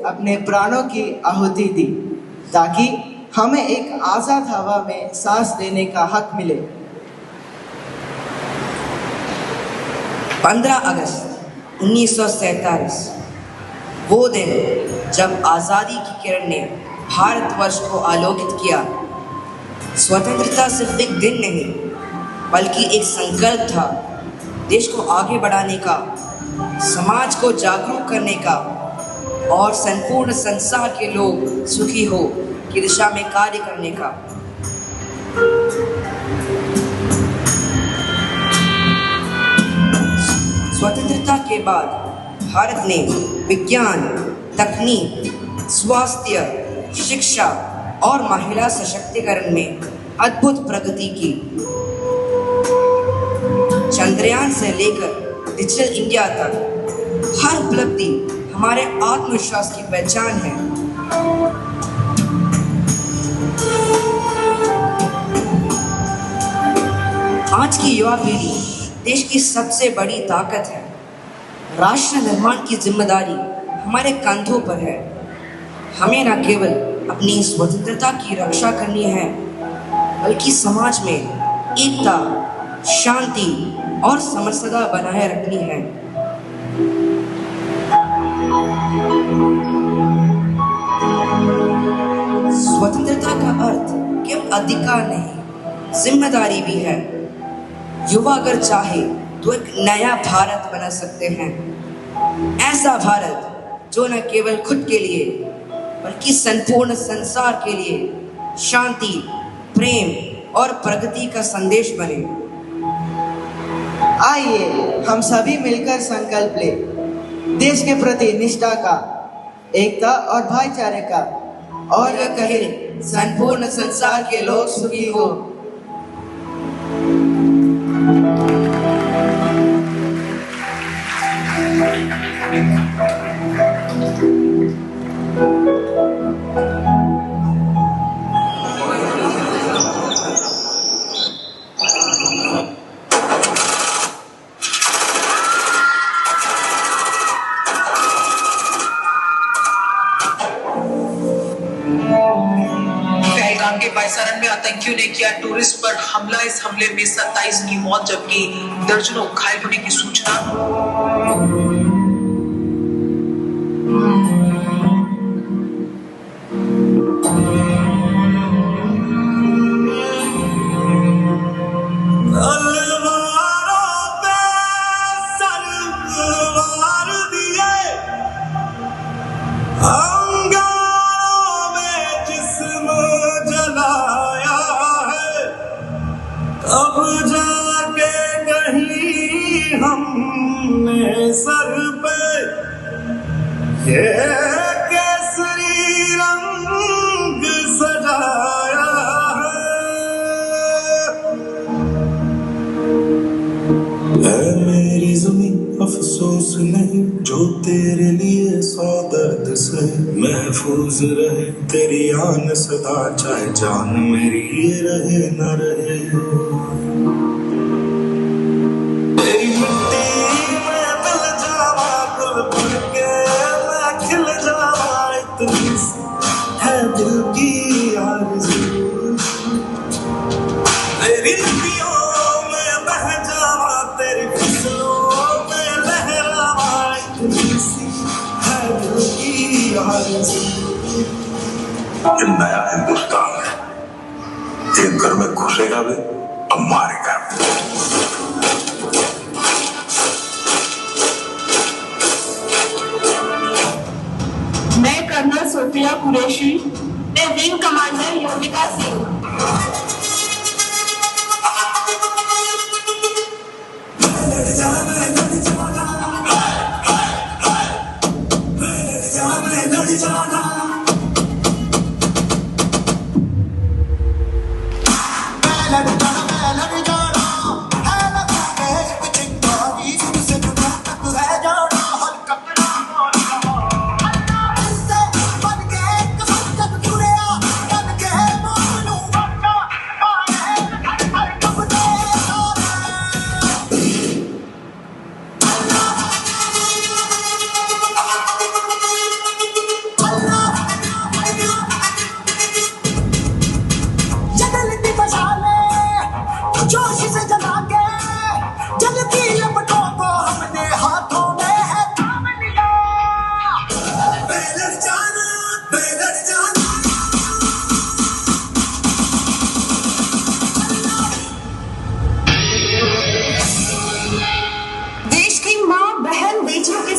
अपने प्राणों की आहुति दी ताकि हमें एक आजाद हवा में सांस लेने का हक मिले। 15 अगस्त 1947 वो दिन जब आज़ादी की किरण ने भारतवर्ष को आलोकित किया। स्वतंत्रता सिर्फ एक दिन नहीं बल्कि एक संकल्प था, देश को आगे बढ़ाने का, समाज को जागरूक करने का और संपूर्ण संसार के लोग सुखी हो की दिशा में कार्य करने का। स्वतंत्रता के बाद भारत ने विज्ञान, तकनीक, स्वास्थ्य, शिक्षा और महिला सशक्तिकरण में अद्भुत प्रगति की। चंद्रयान से लेकर डिजिटल इंडिया तक हर उपलब्धि हमारे आत्मविश्वास की पहचान है। आज की युवा पीढ़ी देश की सबसे बड़ी ताकत है। राष्ट्र निर्माण की जिम्मेदारी हमारे कंधों पर है। हमें न केवल अपनी स्वतंत्रता की रक्षा करनी है बल्कि समाज में एकता, शांति और समरसता बनाए रखनी है। स्वतंत्रता का अर्थ केवल अधिकार नहीं, जिम्मेदारी भी है। युवा अगर चाहे तो एक नया भारत बना सकते हैं, ऐसा भारत जो न केवल खुद के लिए बल्कि संपूर्ण संसार के लिए शांति, प्रेम और प्रगति का संदेश बने। आइए हम सभी मिलकर संकल्प ले, देश के प्रति निष्ठा का, एकता और भाईचारे का, और कहें संपूर्ण संसार के लोग सुखी हो। के बाइसारन में आतंकियों ने किया टूरिस्ट पर हमला। इस हमले में 27 की मौत जबकि दर्जनों घायल होने की सूचना। अब जाके कहीं हमने सर पे ये अफसोस नहीं जो तेरे लिए सौ दर्द से महफूज रहे तेरी आन सदा चाहे जान मेरी ये रहे न रहे तेरी मिट्टी में मिल जावा गुल भर के मैं खिल जावा इतनी सी है दिल की आरज़ू तेरी नदियों में बह जावा तेरी फसलों में लहरावा इतनी सी है दिल की आरज़ू ये नया हिंदुस्तान है एक घर में घुसेगा भी अब मारेगा भी। मैं कर्नल सोफिया कुरैशी, मैं विंग कमांडर योगिता सिंह।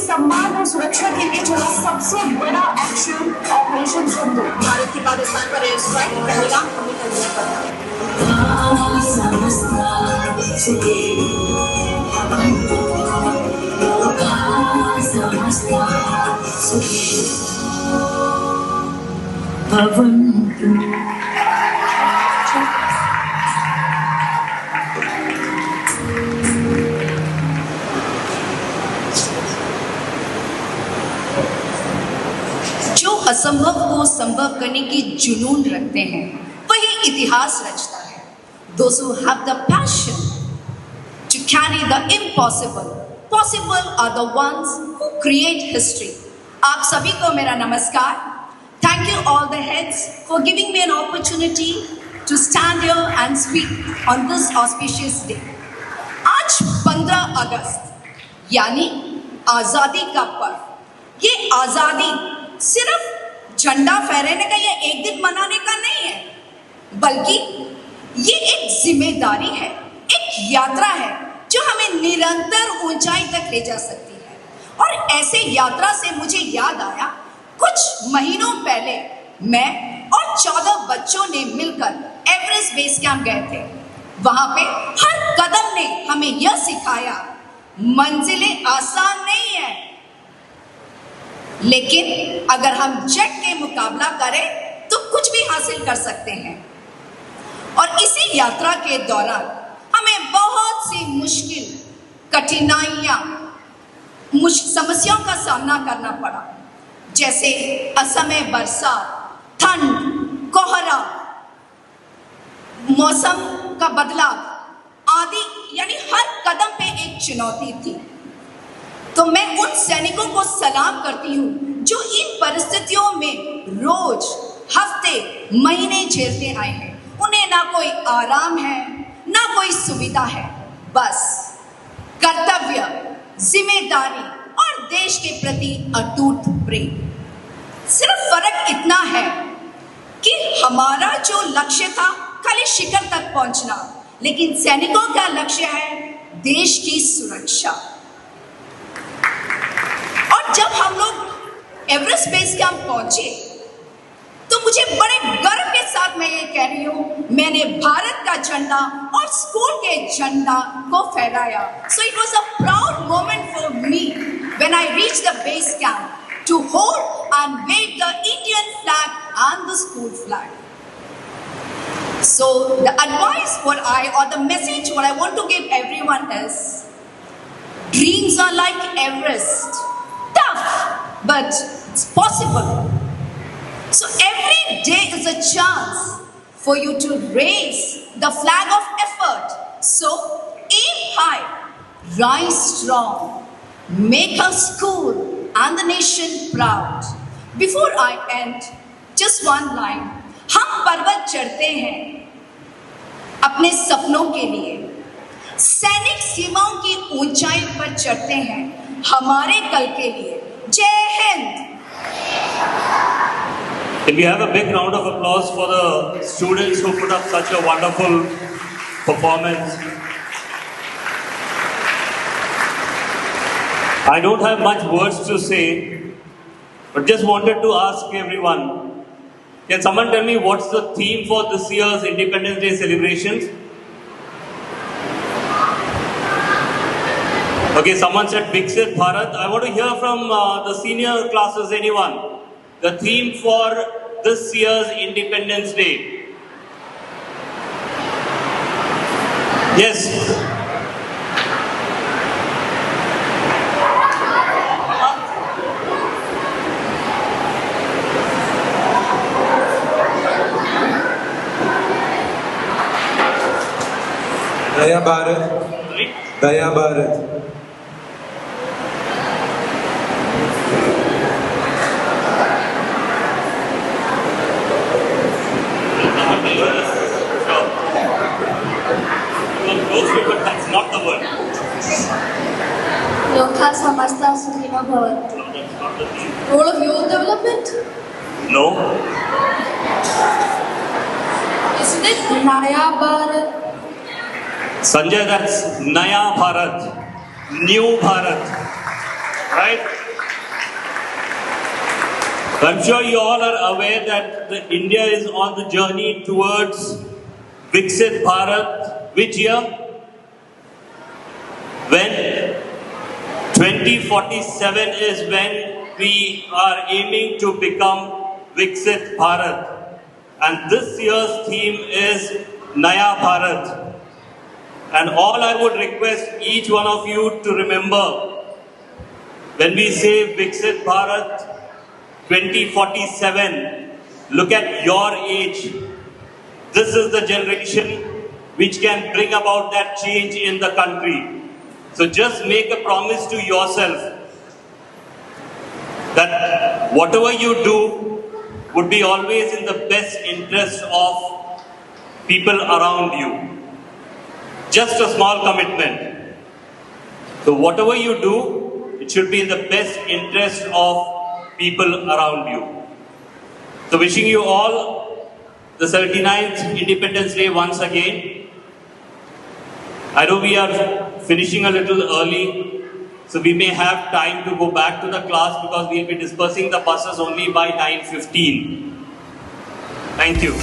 सम्मान और सुरक्षा के लिए चला सबसे बड़ा एक्शन ऑपरेशन सिंधु। भारत की पाकिस्तान पर एयर स्ट्राइक पहलगाम हमले का असंभव को संभव करने की जुनून रखते हैं वही इतिहास रचता है। Those who have the passion to carry the impossible possible are the ones who create history. आप सभी को मेरा नमस्कार। Thank you all the heads for giving me an opportunity to stand here and speak on this auspicious day. आज 15 अगस्त यानी आजादी का पर्व। ये आजादी सिर्फ झंडा फहराने का या एक दिन मनाने का नहीं है, बल्कि ये एक जिम्मेदारी है, एक यात्रा है जो हमें निरंतर ऊंचाई तक ले जा सकती है। और ऐसे यात्रा से मुझे याद आया, कुछ महीनों पहले मैं और 14 बच्चों ने मिलकर एवरेस्ट बेस कैंप गए थे। वहां पे हर कदम ने हमें यह सिखाया, मंजिलें आसान नहीं है, लेकिन अगर हम जेट के मुकाबला करें तो कुछ भी हासिल कर सकते हैं। और इसी यात्रा के दौरान हमें बहुत सी मुश्किल कठिनाइयां समस्याओं का सामना करना पड़ा, जैसे असमय बरसात, ठंड, कोहरा, मौसम का बदलाव आदि, यानी हर कदम पे एक चुनौती थी। तो मैं उन सैनिकों को सलाम करती हूँ जो इन परिस्थितियों में रोज, हफ्ते, महीने झेलते आए हैं। उन्हें ना कोई आराम है, ना कोई सुविधा है, बस कर्तव्य, जिम्मेदारी और देश के प्रति अटूट प्रेम। सिर्फ फर्क इतना है कि हमारा जो लक्ष्य था खाली शिखर तक पहुंचना, लेकिन सैनिकों का लक्ष्य है देश की सुरक्षा। और जब हम लोग एवरेस्ट बेस कैंप पहुंचे तो मुझे बड़े गर्व के साथ मैं ये कह रही हूँ, मैंने भारत का झंडा और स्कूल के झंडा को फहराया। So it was a proud moment for me when I reached the base camp to hold and wave the Indian flag and the school flag. So the advice or the message what I want to give everyone is, Dreams are like Everest. Tough, but it's possible. So every day is a chance for you to raise the flag of effort. So aim high, rise strong, make our school and the nation proud. Before I end, just one line. हम पर्वत चढ़ते हैं अपने सपनों के लिए, सैनिक सीमाओं की ऊंचाई पर चढ़ते हैं हमारे कल के लिए। जय Hind. Can we have a big round of applause for the students who put up such a wonderful performance? I don't have much words to say, but just wanted to ask everyone, can someone tell me what's the theme for this year's Independence Day celebrations? Okay, someone said Viksit Bharat. I want to hear from the senior classes, anyone. The theme for this year's Independence Day. Yes. Daya Bharat. Daya Bharat. But that's not the word. Lokha Samasta Sukhino Bhavantu. Role of youth development? No. Isn't it Naya Bharat? Sanjay, that's Naya Bharat, New Bharat, right? I'm sure you all are aware that India is on the journey towards Viksit Bharat. Which year? When? 2047 is when we are aiming to become Viksit Bharat. And this year's theme is Naya Bharat. And all I would request each one of you to remember, when we say Viksit Bharat 2047, look at your age. This is the generation which can bring about that change in the country. So just make a promise to yourself that whatever you do would be always in the best interest of people around you. Just a small commitment. So whatever you do, it should be in the best interest of people around you. So wishing you all the 79th Independence Day once again. I know we are finishing a little early, so we may have time to go back to the class because we will be dispersing the buses only by 9:15. Thank you.